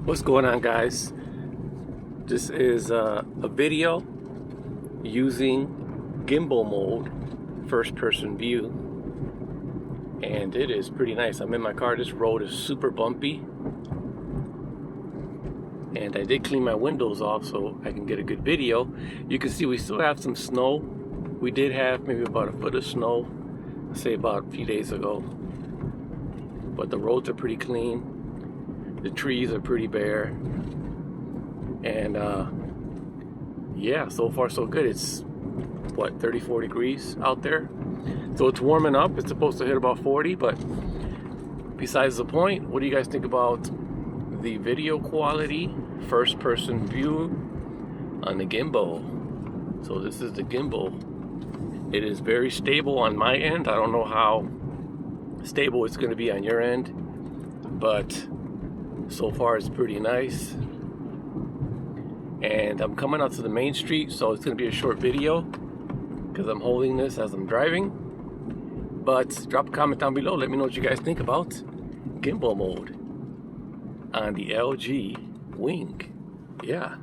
What's going on, guys? This is a video using gimbal mode, first person view, and it is pretty nice. I'm in my car. This road is super bumpy, and I did clean my windows off so I can get a good video. You can see we still have some snow. We did have maybe about a foot of snow, say about a few days ago, but the roads are pretty clean. The trees are pretty bare, and yeah, so far so good. It's what, 34 degrees out there, so it's warming up. It's supposed to hit about 40, but besides the point, what do you guys think about the video quality, first person view on the gimbal? So this is the gimbal. It is very stable on my end. I don't know how stable it's going to be on your end, but so far it's pretty nice. And I'm coming out to the main street, so it's going to be a short video because I'm holding this as I'm driving. But drop a comment down below. Let me know what you guys think about gimbal mode on the LG Wing. Yeah.